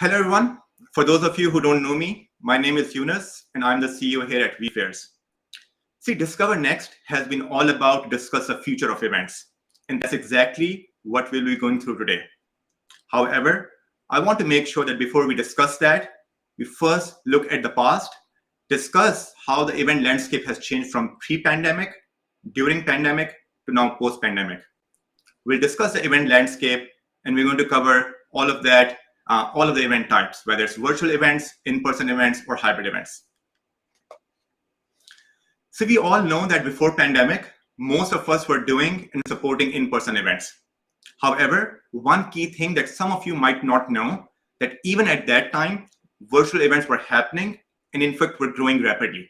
Hello, everyone. For those of you who don't know me, my name is Yunus, and I'm the CEO here at vFairs. See, Discover Next has been all about to discuss the future of events, and that's exactly what we'll be going through today. However, I want to make sure that before we discuss that, we first look at the past, discuss how the event landscape has changed from pre-pandemic, during pandemic, to now post-pandemic. We'll discuss the event landscape, and we're going to cover all of that, all of the event types, whether it's virtual events, in-person events, or hybrid events. So we all know that before pandemic, most of us were doing and supporting in-person events. However, one key thing that some of you might not know, that even at that time, virtual events were happening and in fact were growing rapidly.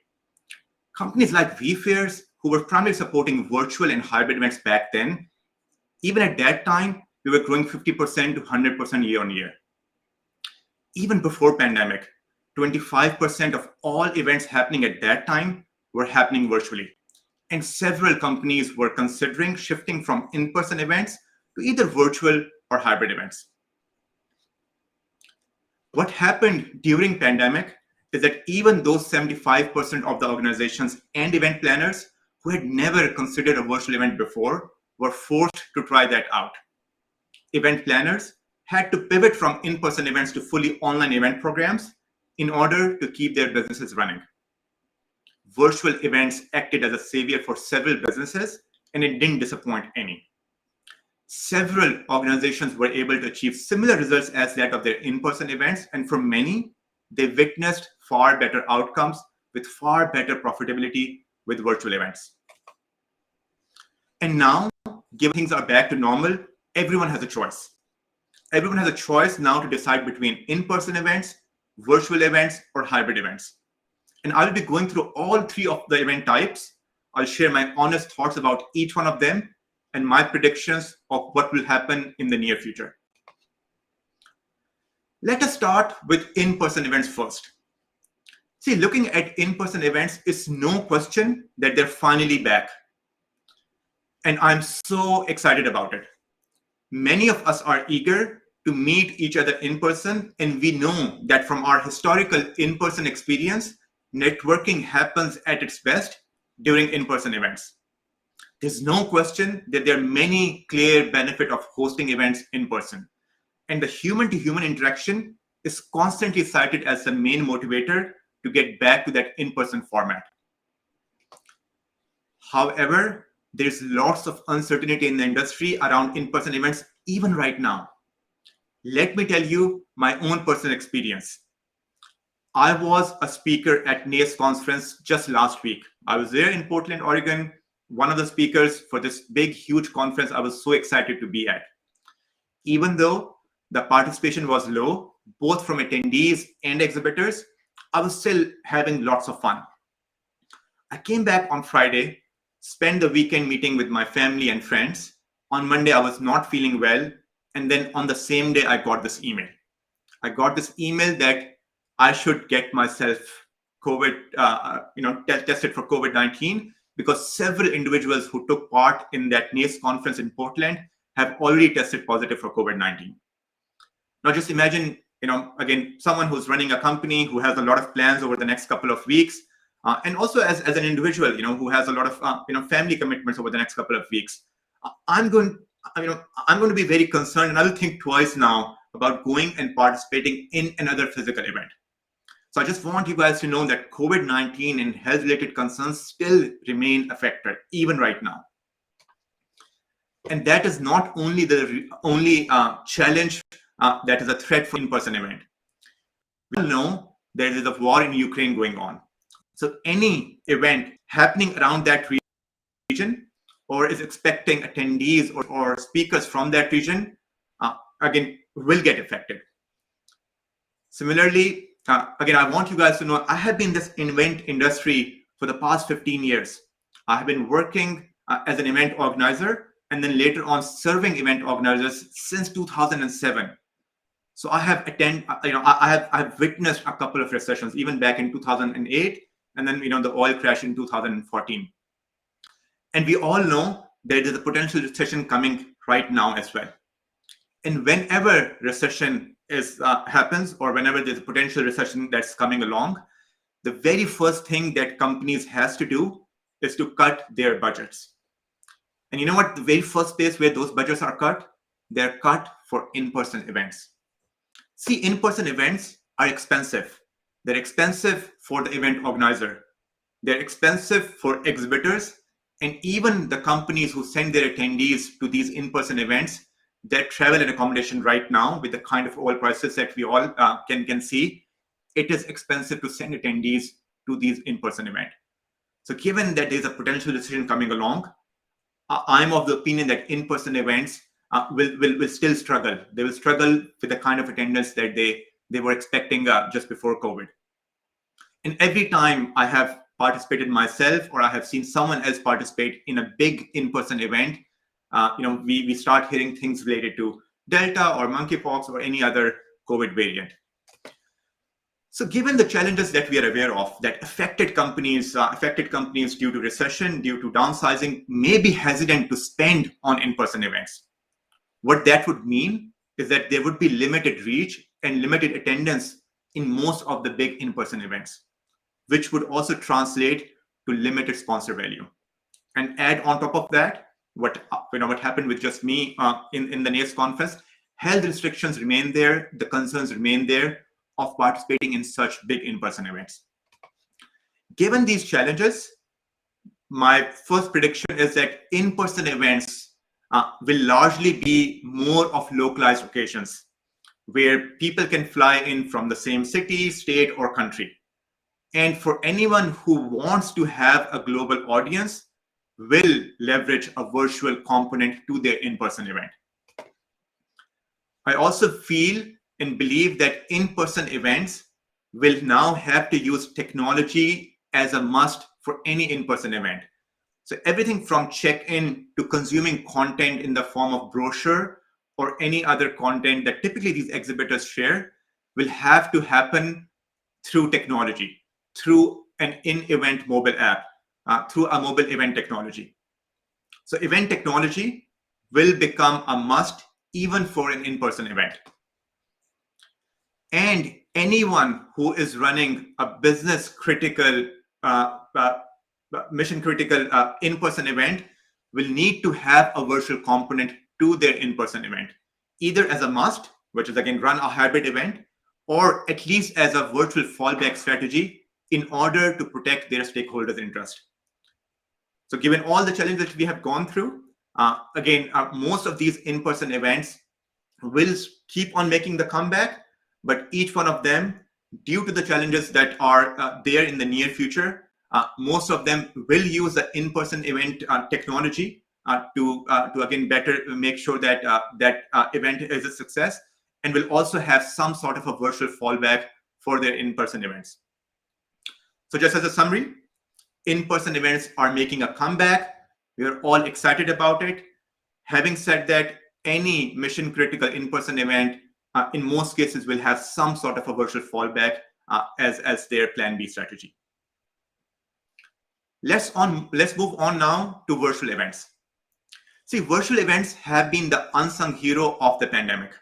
Companies like vFairs, who were primarily supporting virtual and hybrid events back then, even at that time, we were growing 50% to 100% year on year. Even before pandemic, 25% of all events happening at that time were happening virtually. And several companies were considering shifting from in-person events to either virtual or hybrid events. What happened during pandemic is that even those 75% of the organizations and event planners who had never considered a virtual event before were forced to try that out. Event planners had to pivot from in-person events to fully online event programs in order to keep their businesses running. Virtual events acted as a savior for several businesses, and it didn't disappoint any. Several organizations were able to achieve similar results as that of their in-person events, and for many, they witnessed far better outcomes with far better profitability with virtual events. And now, given things are back to normal, everyone has a choice. Everyone has a choice now to decide between in-person events, virtual events, or hybrid events. And I'll be going through all three of the event types. I'll share my honest thoughts about each one of them and my predictions of what will happen in the near future. Let us start with in-person events first. See, looking at in-person events is no question that they're finally back. And I'm so excited about it. Many of us are eager to meet each other in person, and we know that from our historical in-person experience, networking happens at its best during in-person events. There's no question that there are many clear benefits of hosting events in person, and the human-to-human interaction is constantly cited as the main motivator to get back to that in-person format. However, there's lots of uncertainty in the industry around in-person events, even right now. Let me tell you my own personal experience. I was a speaker at NACE conference just last week. I was there in Portland, Oregon, one of the speakers for this big, huge conference I was so excited to be at. Even though the participation was low, both from attendees and exhibitors, I was still having lots of fun. I came back on Friday, spent the weekend meeting with my family and friends. On Monday, I was not feeling well. And then on the same day, I got this email. I got this email that I should get myself tested for COVID-19 because several individuals who took part in that NACE conference in Portland have already tested positive for COVID-19. Now, just imagine, again, someone who's running a company who has a lot of plans over the next couple of weeks. And also as an individual, who has a lot of, family commitments over the next couple of weeks, I'm going to be very concerned, and I will think twice now about going and participating in another physical event. So I just want you guys to know that COVID-19 and health-related concerns still remain affected, even right now. And that is not only the only challenge that is a threat for in-person event. We all know there is a war in Ukraine going on. So any event happening around that region or is expecting attendees or speakers from that region, again, will get affected. Similarly, again, I want you guys to know, I have been in this event industry for the past 15 years. I have been working as an event organizer and then later on serving event organizers since 2007. So I have I have witnessed a couple of recessions, even back in 2008, and then the oil crash in 2014. And we all know there is a potential recession coming right now as well. And whenever recession happens, or whenever there's a potential recession that's coming along, the very first thing that companies has to do is to cut their budgets. And you know what? The very first place where those budgets are cut, they're cut for in-person events. See, in-person events are expensive. They're expensive for the event organizer. They're expensive for exhibitors, and even the companies who send their attendees to these in-person events, their travel and accommodation right now, with the kind of oil prices that we all can see, it is expensive to send attendees to these in-person events. So given that there's a potential recession coming along, I'm of the opinion that in-person events will still struggle. They will struggle with the kind of attendance that they were expecting just before COVID. And every time I have participated myself, or I have seen someone else participate in a big in-person event, we start hearing things related to Delta or monkeypox or any other COVID variant. So given the challenges that we are aware of that affected companies due to recession, due to downsizing, may be hesitant to spend on in-person events. What that would mean is that there would be limited reach and limited attendance in most of the big in-person events, which would also translate to limited sponsor value. And add on top of that, what happened with just me in the NACE conference, health restrictions remain there, the concerns remain there of participating in such big in-person events. Given these challenges, my first prediction is that in-person events will largely be more of localized occasions where people can fly in from the same city, state, or country. And for anyone who wants to have a global audience, will leverage a virtual component to their in-person event. I also feel and believe that in-person events will now have to use technology as a must for any in-person event. So everything from check-in to consuming content in the form of brochure or any other content that typically these exhibitors share will have to happen through technology, through an in-event mobile app, through a mobile event technology. So event technology will become a must even for an in-person event. And anyone who is running a business critical, mission critical in-person event will need to have a virtual component to their in-person event, either as a must, which is again run a hybrid event, or at least as a virtual fallback strategy in order to protect their stakeholders' interest. So given all the challenges that we have gone through, most of these in-person events will keep on making the comeback, but each one of them, due to the challenges that are there in the near future, most of them will use the in-person event technology to again better make sure that that event is a success, and will also have some sort of a virtual fallback for their in-person events. So just as a summary, in-person events are making a comeback. We are all excited about it. Having said that, any mission critical in-person event in most cases will have some sort of a virtual fallback as their plan B strategy. Let's move on now to virtual events. See, virtual events have been the unsung hero of the pandemic.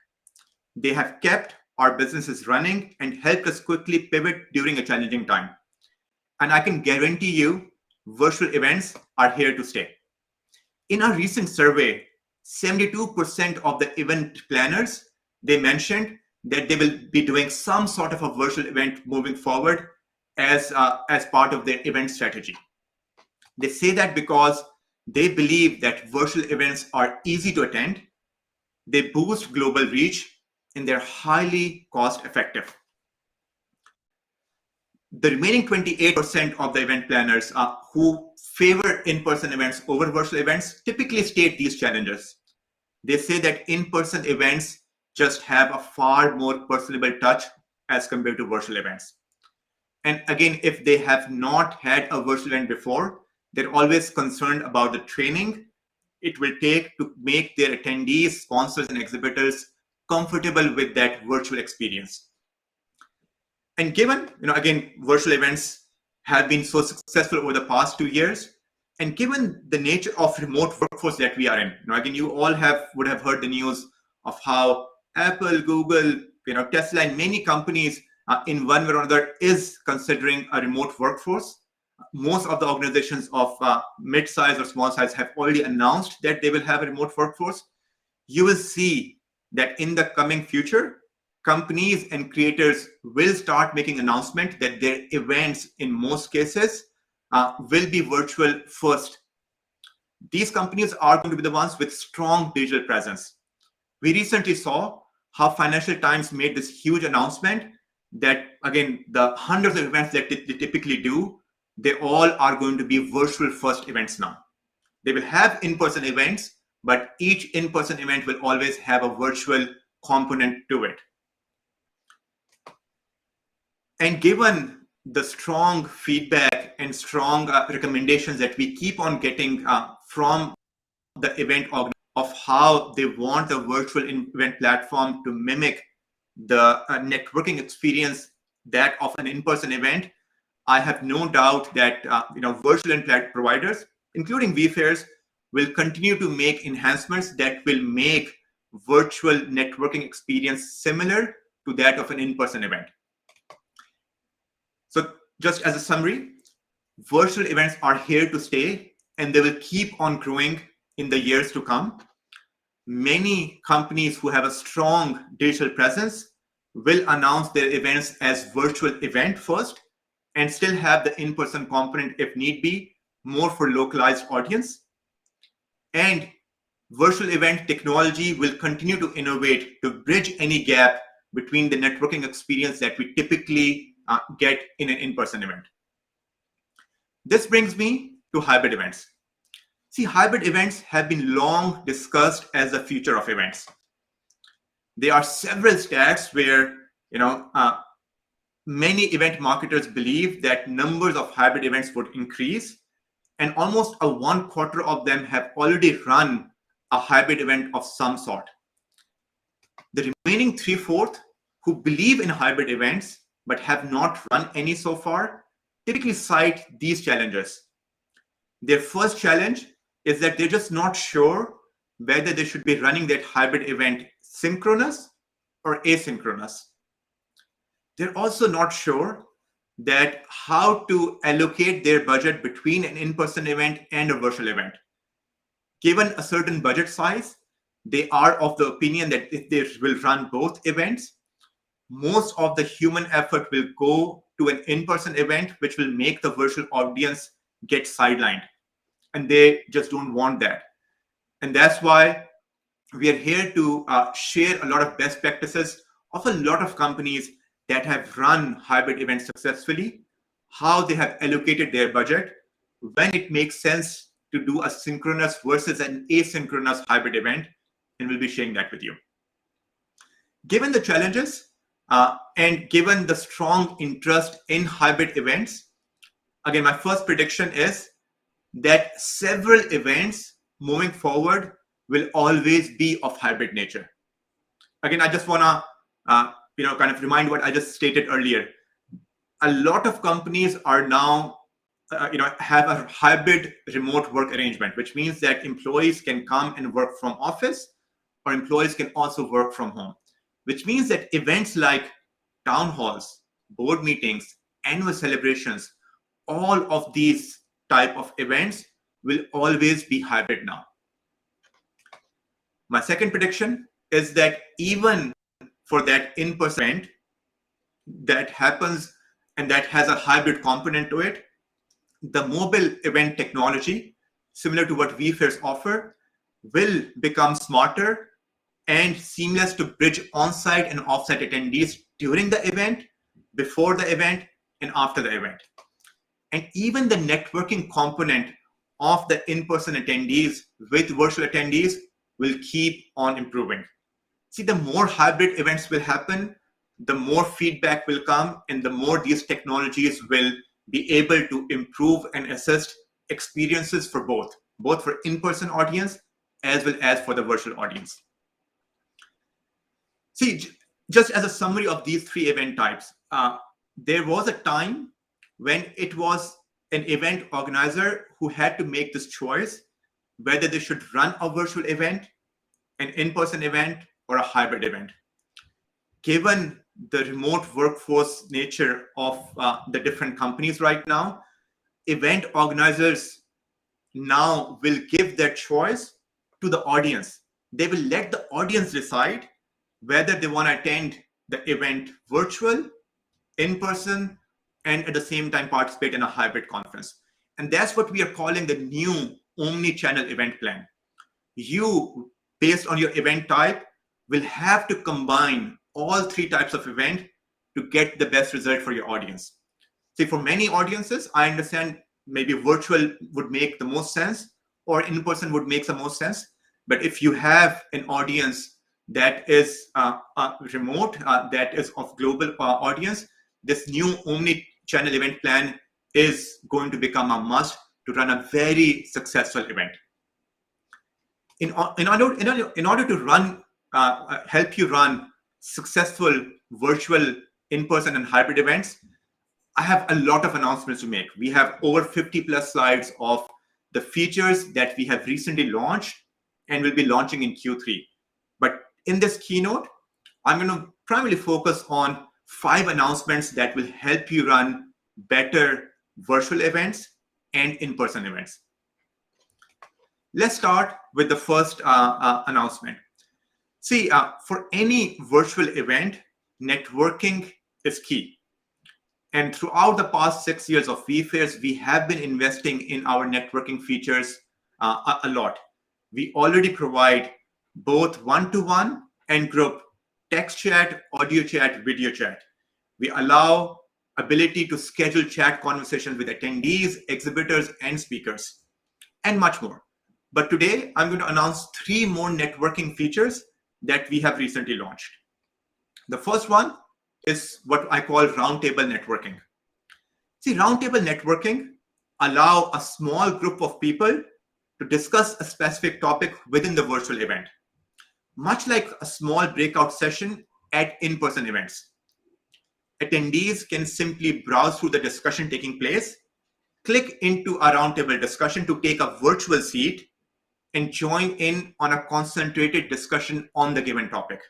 They have kept our businesses running and helped us quickly pivot during a challenging time. And I can guarantee you, virtual events are here to stay. In our recent survey, 72% of the event planners, they mentioned that they will be doing some sort of a virtual event moving forward as part of their event strategy. They say that because they believe that virtual events are easy to attend, they boost global reach, and they're highly cost effective. The remaining 28% of the event planners who favor in-person events over virtual events typically state these challenges. They say that in-person events just have a far more personable touch as compared to virtual events. And again, if they have not had a virtual event before, they're always concerned about the training it will take to make their attendees, sponsors, and exhibitors comfortable with that virtual experience. And given, again, virtual events have been so successful over the past 2 years, and given the nature of remote workforce that we are in, again, you all would have heard the news of how Apple, Google, Tesla and many companies in one way or another is considering a remote workforce. Most of the organizations of mid-size or small size have already announced that they will have a remote workforce. You will see that in the coming future, companies and creators will start making announcements that their events, in most cases, will be virtual first. These companies are going to be the ones with strong digital presence. We recently saw how Financial Times made this huge announcement that, again, the hundreds of events that they typically do, they all are going to be virtual first events now. They will have in-person events, but each in-person event will always have a virtual component to it. And given the strong feedback and strong recommendations that we keep on getting from the event organizer of how they want the virtual event platform to mimic the networking experience that of an in-person event, I have no doubt that virtual event providers, including vFairs, will continue to make enhancements that will make virtual networking experience similar to that of an in-person event. So just as a summary, virtual events are here to stay, and they will keep on growing in the years to come. Many companies who have a strong digital presence will announce their events as virtual event first and still have the in-person component if need be, more for localized audience. And virtual event technology will continue to innovate to bridge any gap between the networking experience that we typically get in an in-person event. This brings me to hybrid events. See, hybrid events have been long discussed as the future of events. There are several stats where many event marketers believe that numbers of hybrid events would increase, and almost a 1/4 of them have already run a hybrid event of some sort. The remaining 3/4 who believe in hybrid events but have not run any so far typically cite these challenges. Their first challenge is that they're just not sure whether they should be running that hybrid event synchronous or asynchronous. They're also not sure that how to allocate their budget between an in-person event and a virtual event. Given a certain budget size, they are of the opinion that if they will run both events, most of the human effort will go to an in-person event, which will make the virtual audience get sidelined. And they just don't want that. And that's why we are here to share a lot of best practices of a lot of companies that have run hybrid events successfully, how they have allocated their budget, when it makes sense to do a synchronous versus an asynchronous hybrid event, and we'll be sharing that with you. Given the challenges and given the strong interest in hybrid events, again, my first prediction is that several events moving forward will always be of hybrid nature. Again, I just want to kind of remind what I just stated earlier. A lot of companies are now have a hybrid remote work arrangement, which means that employees can come and work from office, or employees can also work from home, which means that events like town halls, board meetings, annual celebrations, all of these type of events will always be hybrid now. My second prediction is that even for that in-person event that happens and that has a hybrid component to it, the mobile event technology, similar to what vFairs offer, will become smarter and seamless to bridge on-site and off-site attendees during the event, before the event, and after the event. And even the networking component of the in-person attendees with virtual attendees will keep on improving. See, the more hybrid events will happen, the more feedback will come, and the more these technologies will be able to improve and assist experiences for both for in-person audience as well as for the virtual audience. See, just as a summary of these three event types, there was a time when it was an event organizer who had to make this choice whether they should run a virtual event, an in-person event, or a hybrid event. given the remote workforce nature of the different companies right now, event organizers now will give their choice to the audience. They will let the audience decide whether they want to attend the event virtual, in person, and at the same time participate in a hybrid conference. And that's what we are calling the new Omni-Channel event plan. You, based on your event type, will have to combine all three types of event to get the best result for your audience. See, for many audiences, I understand maybe virtual would make the most sense or in-person would make the most sense. But if you have an audience that is remote, that is of global audience, this new Omni-Channel event plan is going to become a must to run a very successful event. In order to run, help you run successful virtual, in-person, and hybrid events, I have a lot of announcements to make. We have over 50 plus slides of the features that we have recently launched and will be launching in Q3. But in this keynote, I'm going to primarily focus on 5 announcements that will help you run better virtual events and in-person events. Let's start with the first announcement. See, for any virtual event, networking is key. And throughout the past 6 years of vFairs, we have been investing in our networking features a lot. We already provide both one-to-one and group text chat, audio chat, video chat. We allow ability to schedule chat conversations with attendees, exhibitors, and speakers, and much more. But today, I'm going to announce 3 more networking features that we have recently launched. The first one is what I call roundtable networking. See, roundtable networking allow a small group of people to discuss a specific topic within the virtual event, much like a small breakout session at in-person events. Attendees can simply browse through the discussion taking place, click into a roundtable discussion to take a virtual seat, and join in on a concentrated discussion on the given topic.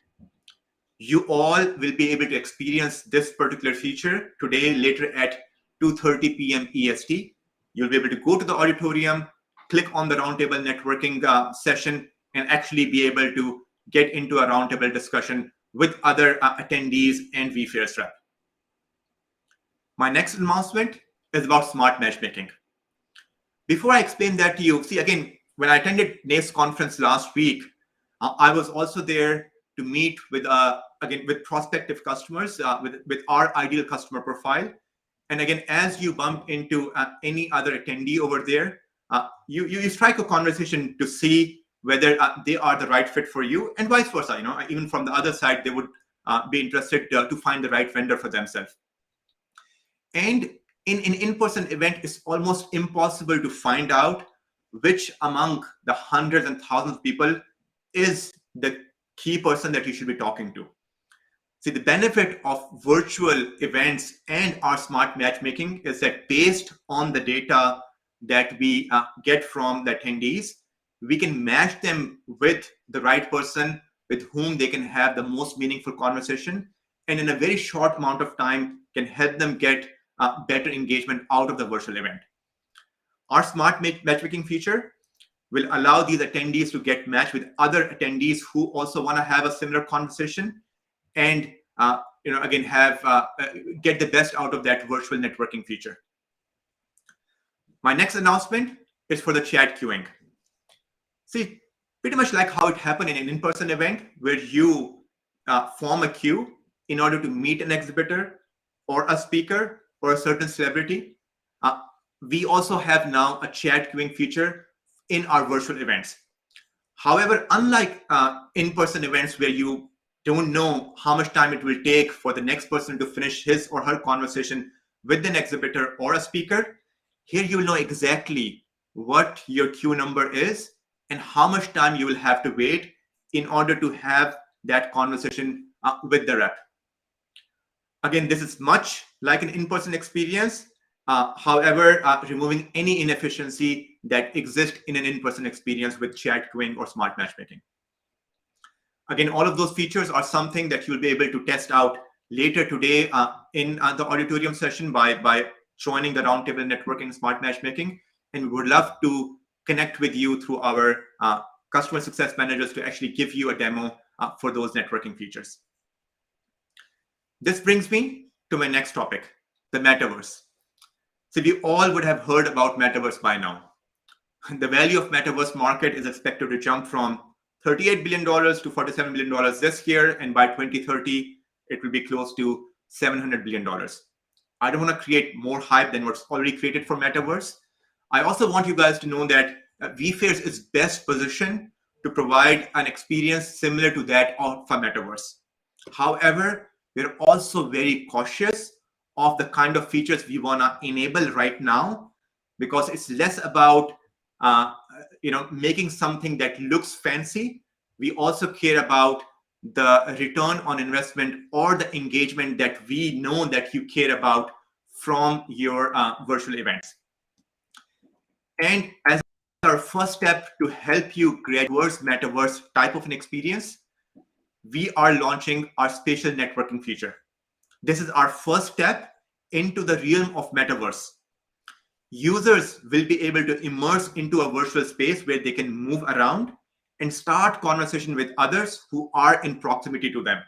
You all will be able to experience this particular feature today, later at 2:30 p.m. EST. You'll be able to go to the auditorium, click on the roundtable networking session, and actually be able to get into a roundtable discussion with other attendees and vFairs rep. My next announcement is about smart matchmaking. Before I explain that to you, see, again, when I attended NACE conference last week, I was also there to meet with, again, with prospective customers, with our ideal customer profile. And again, as you bump into any other attendee over there, you strike a conversation to see whether they are the right fit for you, and vice versa. You know, even from the other side, they would be interested to find the right vendor for themselves. And in an in-person event, it's almost impossible to find out which among the hundreds and thousands of people is the key person that you should be talking to. See, the benefit of virtual events and our smart matchmaking is that based on the data that we get from the attendees, we can match them with the right person with whom they can have the most meaningful conversation, and in a very short amount of time can help them get better engagement out of the virtual event. Our smart matchmaking feature will allow these attendees to get matched with other attendees who also want to have a similar conversation, and again get the best out of that virtual networking feature. My next announcement is for the chat queuing. See, pretty much like how it happened in an in-person event where you form a queue in order to meet an exhibitor or a speaker or a certain celebrity, we also have now a chat queuing feature in our virtual events. However, unlike in-person events where you don't know how much time it will take for the next person to finish his or her conversation with an exhibitor or a speaker, here you will know exactly what your queue number is and how much time you will have to wait in order to have that conversation with the rep. Again, this is much like an in-person experience, however, removing any inefficiency that exists in an in-person experience with chat queuing or smart matchmaking. Again, all of those features are something that you'll be able to test out later today in the auditorium session by joining the Roundtable Networking Smart Matchmaking. And we would love to connect with you through our customer success managers to actually give you a demo for those networking features. This brings me to my next topic, the Metaverse. So we all would have heard about Metaverse by now. The value of Metaverse market is expected to jump from $38 billion to $47 billion this year, and by 2030, it will be close to $700 billion. I don't want to create more hype than what's already created for Metaverse. I also want you guys to know that vFairs is best positioned to provide an experience similar to that of a Metaverse. However, we're also very cautious of the kind of features we want to enable right now, because it's less about making something that looks fancy. We also care about the return on investment or the engagement that we know that you care about from your virtual events. And as our first step to help you create Metaverse type of an experience, we are launching our spatial networking feature. This is our first step into the realm of Metaverse. Users will be able to immerse into a virtual space where they can move around and start conversation with others who are in proximity to them.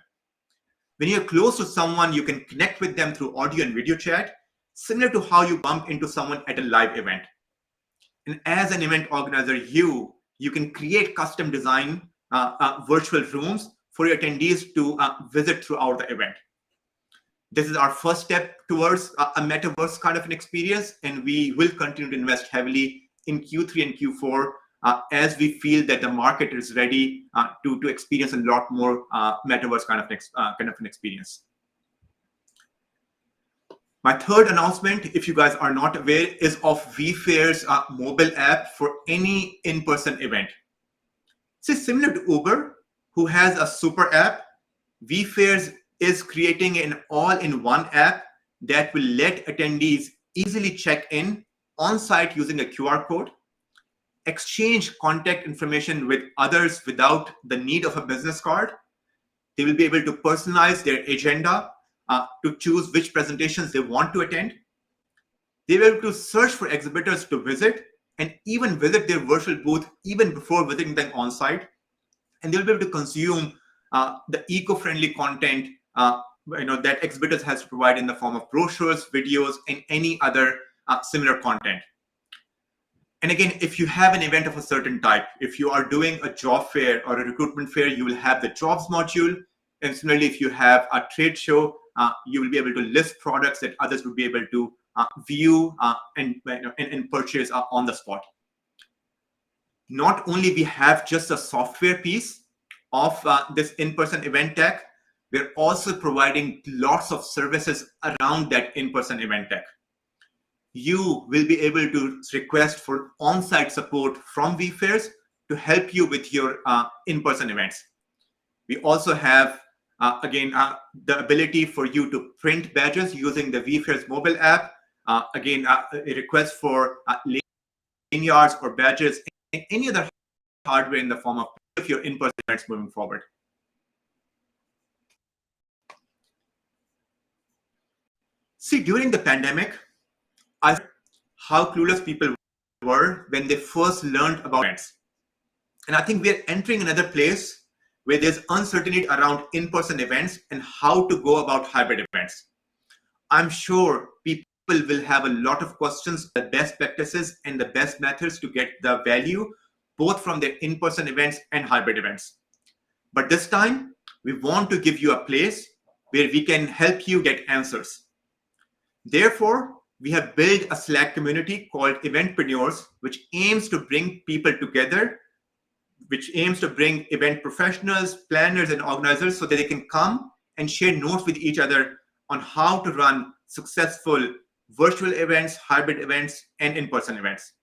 When you're close to someone, you can connect with them through audio and video chat, similar to how you bump into someone at a live event. And as an event organizer, you can create custom design virtual rooms for your attendees to visit throughout the event. This is our first step towards a Metaverse kind of an experience, and we will continue to invest heavily in Q3 and Q4 as we feel that the market is ready to experience a lot more Metaverse kind of an experience. My third announcement, if you guys are not aware, is of vFairs mobile app for any in-person event. So similar to Uber, who has a super app, vFairs is creating an all-in-one app that will let attendees easily check in on-site using a QR code, exchange contact information with others without the need of a business card. They will be able to personalize their agenda to choose which presentations they want to attend. They will be able to search for exhibitors to visit and even visit their virtual booth even before visiting them on-site. And they'll be able to consume the eco-friendly content that exhibitors has to provide in the form of brochures, videos, and any other similar content. And again, if you have an event of a certain type, if you are doing a job fair or a recruitment fair, you will have the jobs module. And similarly, if you have a trade show, you will be able to list products that others would be able to view and purchase on the spot. Not only we have just a software piece of this in-person event tech, we're also providing lots of services around that in-person event tech. You will be able to request for on-site support from vFairs to help you with your in-person events. We also have, the ability for you to print badges using the vFairs mobile app. A request for lanyards or badges and any other hardware in the form of your in-person events moving forward. See, during the pandemic, I saw how clueless people were when they first learned about events. And I think we're entering another place where there's uncertainty around in-person events and how to go about hybrid events. I'm sure people will have a lot of questions, the best practices and the best methods to get the value, both from their in-person events and hybrid events. But this time, we want to give you a place where we can help you get answers. Therefore, we have built a Slack community called Eventpreneurs, which aims to bring people together, which aims to bring event professionals, planners, and organizers so that they can come and share notes with each other on how to run successful virtual events, hybrid events, and in-person events.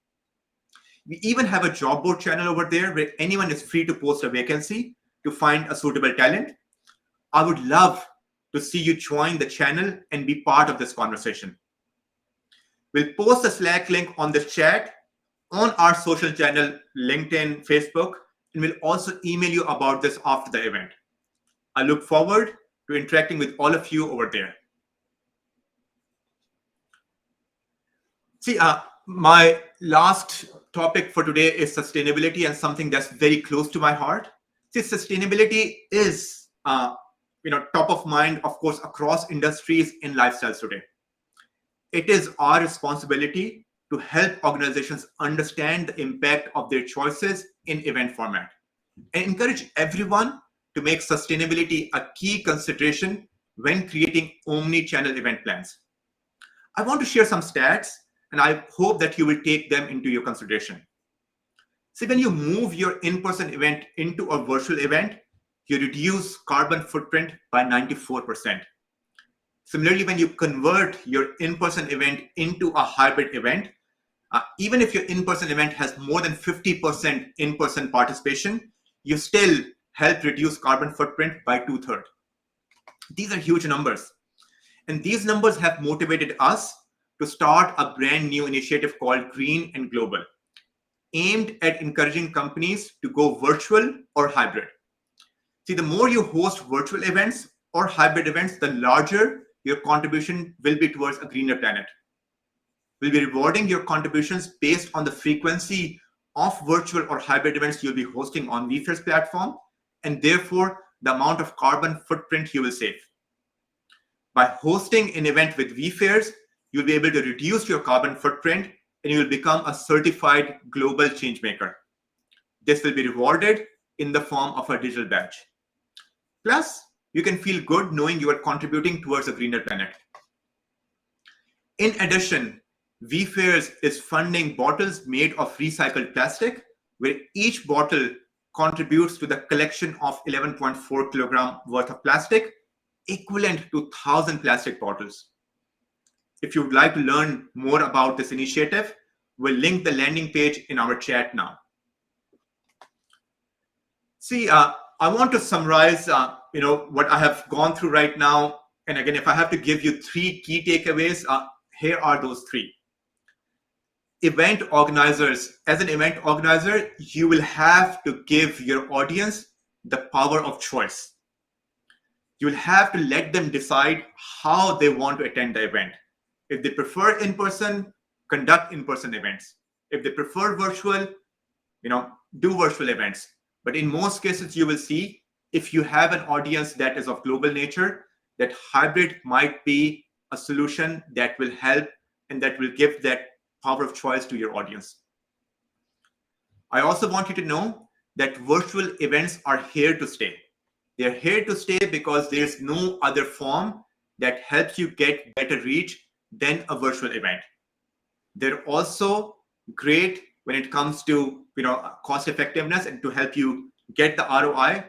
We even have a job board channel over there where anyone is free to post a vacancy to find a suitable talent. I would love to see you join the channel and be part of this conversation. We'll post a Slack link on the chat on our social channel, LinkedIn, Facebook, and we'll also email you about this after the event. I look forward to interacting with all of you over there. See, my last topic for today is sustainability, and something that's very close to my heart. See, sustainability is top of mind, of course, across industries and lifestyles today. It is our responsibility to help organizations understand the impact of their choices in event format and encourage everyone to make sustainability a key consideration when creating omni-channel event plans. I want to share some stats, and I hope that you will take them into your consideration. See, when you move your in-person event into a virtual event, you reduce carbon footprint by 94%. Similarly, when you convert your in-person event into a hybrid event, even if your in-person event has more than 50% in-person participation, you still help reduce carbon footprint by 2/3. These are huge numbers. And these numbers have motivated us to start a brand new initiative called Green and Global, aimed at encouraging companies to go virtual or hybrid. See, the more you host virtual events or hybrid events, the larger your contribution will be towards a greener planet. We'll be rewarding your contributions based on the frequency of virtual or hybrid events you'll be hosting on vFairs platform, and therefore the amount of carbon footprint you will save. By hosting an event with vFairs, you'll be able to reduce your carbon footprint and you will become a certified global change maker. This will be rewarded in the form of a digital badge. Plus, you can feel good knowing you are contributing towards a greener planet. In addition, vFairs is funding bottles made of recycled plastic, where each bottle contributes to the collection of 11.4 kilogram worth of plastic, equivalent to 1,000 plastic bottles. If you would like to learn more about this initiative, we'll link the landing page in our chat now. See, I want to summarize what I have gone through right now. And again, if I have to give you 3 key takeaways, here are those 3. Event organizers, as an event organizer, you will have to give your audience the power of choice. You will have to let them decide how they want to attend the event. If they prefer in-person, conduct in-person events. If they prefer virtual, do virtual events. But in most cases, you will see, if you have an audience that is of global nature, that hybrid might be a solution that will help and that will give that power of choice to your audience. I also want you to know that virtual events are here to stay. They're here to stay because there's no other form that helps you get better reach than a virtual event. They're also great when it comes to cost effectiveness and to help you get the ROI.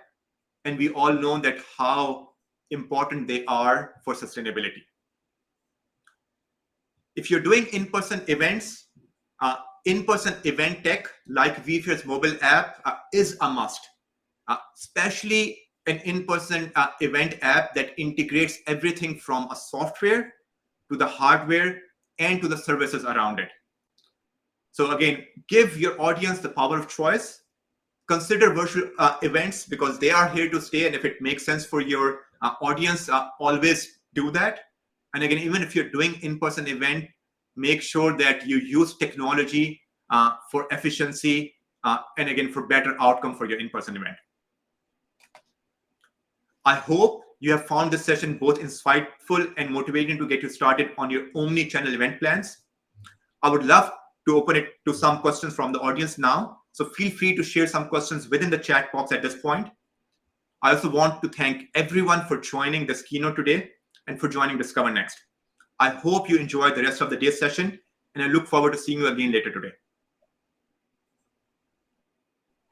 And we all know that how important they are for sustainability. If you're doing in-person events, in-person event tech like vFairs mobile app is a must, especially an in-person event app that integrates everything from a software to the hardware and to the services around it. So again, give your audience the power of choice. Consider virtual events because they are here to stay. And if it makes sense for your audience, always do that. And again, even if you're doing in-person event, make sure that you use technology for efficiency and again, for better outcome for your in-person event. I hope you have found this session both insightful and motivating to get you started on your omni-channel event plans. I would love to open it to some questions from the audience now. So feel free to share some questions within the chat box at this point. I also want to thank everyone for joining this keynote today and for joining Discover Next. I hope you enjoyed the rest of the day's session, and I look forward to seeing you again later today.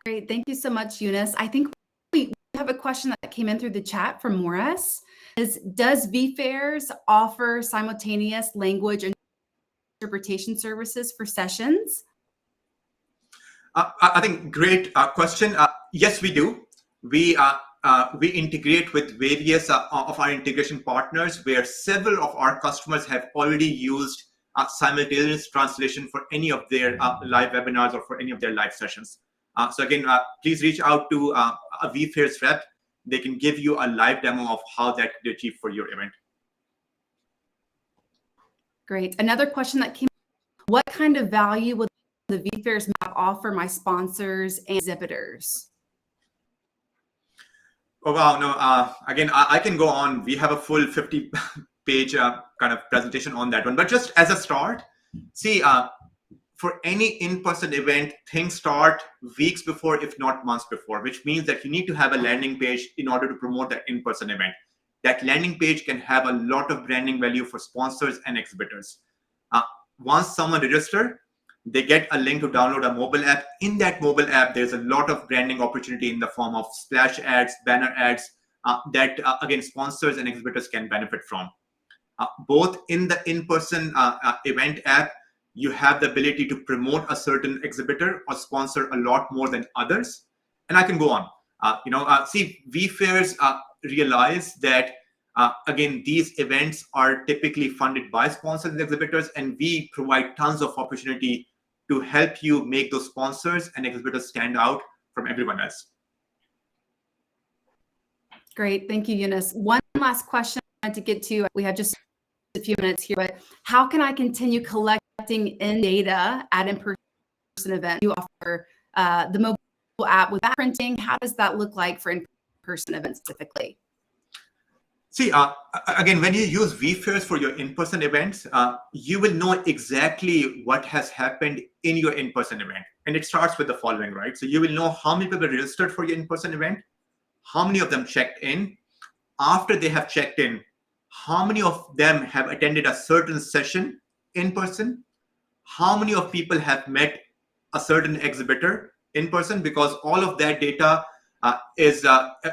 Great. Thank you so much, Yunus. I think we have a question that came in through the chat from Morris. Does vFairs offer simultaneous language interpretation services for sessions? I think great question. Yes, we do. We integrate with various of our integration partners, where several of our customers have already used simultaneous translation for any of their live webinars or for any of their live sessions. So again, please reach out to a vFairs rep. They can give you a live demo of how that could be achieved for your event. Great. Another question that came, what kind of value will the vFairs map offer my sponsors and exhibitors? Oh, wow. No, again, I can go on. We have a full 50-page kind of presentation on that one. But just as a start, see, for any in-person event, things start weeks before, if not months before, which means that you need to have a landing page in order to promote that in-person event. That landing page can have a lot of branding value for sponsors and exhibitors. Once someone registers, they get a link to download a mobile app. In that mobile app, there's a lot of branding opportunity in the form of splash ads, banner ads that, again, sponsors and exhibitors can benefit from. Both in the in-person event app, you have the ability to promote a certain exhibitor or sponsor a lot more than others. And I can go on. See, vFairs realize that, again, these events are typically funded by sponsors and exhibitors, and we provide tons of opportunity to help you make those sponsors and exhibitors stand out from everyone else. Great. Thank you, Yunus. One last question I wanted to get to. We have just a few minutes here, but how can I continue collecting in data at in-person events? You offer the mobile app with printing. How does that look like for in-person events typically? See, again, when you use vFairs for your in-person events, you will know exactly what has happened in your in-person event. And it starts with the following, right? So you will know how many people registered for your in-person event, how many of them checked in. After they have checked in, how many of them have attended a certain session in person, how many of people have met a certain exhibitor in person, because all of that data is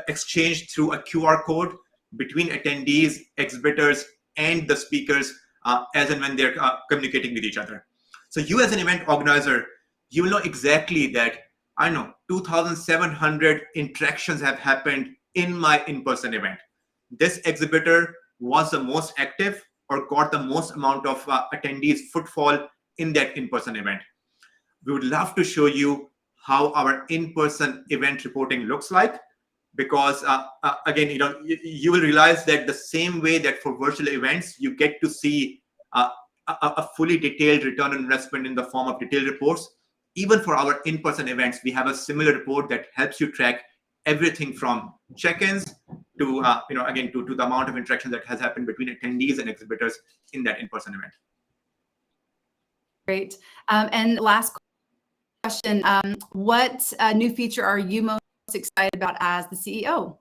exchanged through a QR code between attendees, exhibitors, and the speakers as and when they're communicating with each other. So you as an event organizer, you will know exactly that, I know, 2,700 interactions have happened in my in-person event. This exhibitor was the most active or got the most amount of attendees footfall in that in-person event. We would love to show you how our in-person event reporting looks like, because again, you will realize that the same way that for virtual events, you get to see a fully detailed return on investment in the form of detailed reports. Even for our in-person events, we have a similar report that helps you track everything from check-ins to, again, to the amount of interaction that has happened between attendees and exhibitors in that in-person event. Great. And last question, what new feature are you most excited about as the CEO?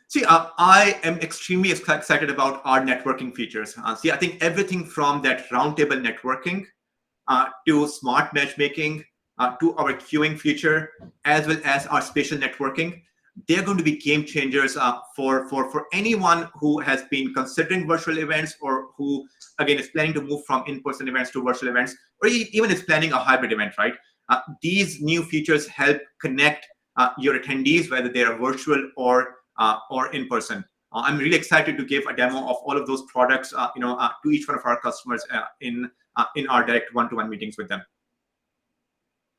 See, I am extremely excited about our networking features. See, I think everything from that roundtable networking to smart matchmaking to our queuing feature, as well as our spatial networking, they're going to be game changers for anyone who has been considering virtual events, or who, again, is planning to move from in-person events to virtual events, or even is planning a hybrid event, right? These new features help connect your attendees, whether they are virtual or in person. I'm really excited to give a demo of all of those products, to each one of our customers in our direct one-to-one meetings with them.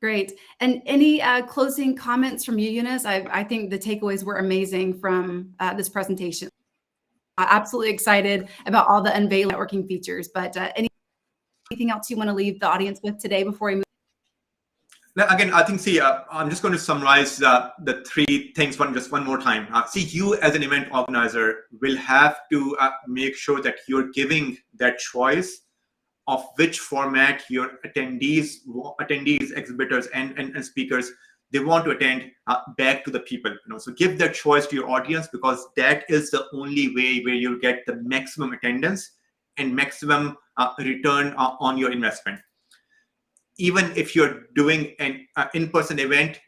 Great. And any closing comments from you, Yunus? I think the takeaways were amazing from this presentation. Absolutely excited about all the unveiling networking features, but anything else you want to leave the audience with today before we move? Again, I think, see, I'm just going to summarize the three things just one more time. See, you as an event organizer will have to make sure that you're giving that choice of which format your attendees, exhibitors, and speakers, they want to attend back to the people. So give that choice to your audience, because that is the only way where you'll get the maximum attendance and maximum return on your investment. Even if you're doing an in-person event,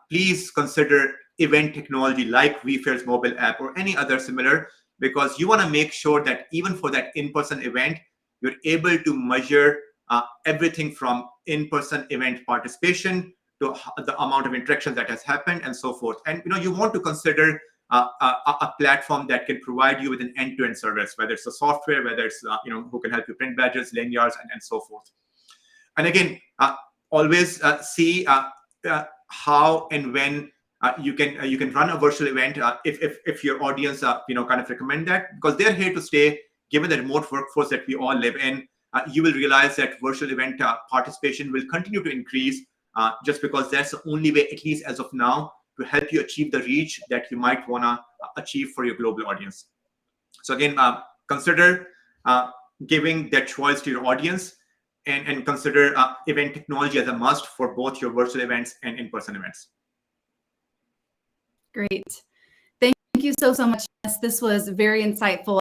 please consider event technology like vFairs mobile app or any other similar, because you want to make sure that even for that in-person event, you're able to measure everything from in-person event participation to the amount of interactions that has happened and so forth. And you want to consider a platform that can provide you with an end-to-end service, whether it's the software, whether it's who can help you print badges, lanyards, and so forth. And again, always see how and when you can run a virtual event if your audience kind of recommend that, because they're here to stay. Given the remote workforce that we all live in, you will realize that virtual event participation will continue to increase, just because that's the only way, at least as of now, to help you achieve the reach that you might want to achieve for your global audience. So again, consider giving that choice to your audience, and consider event technology as a must for both your virtual events and in-person events. Great. Thank you so much. This was very insightful.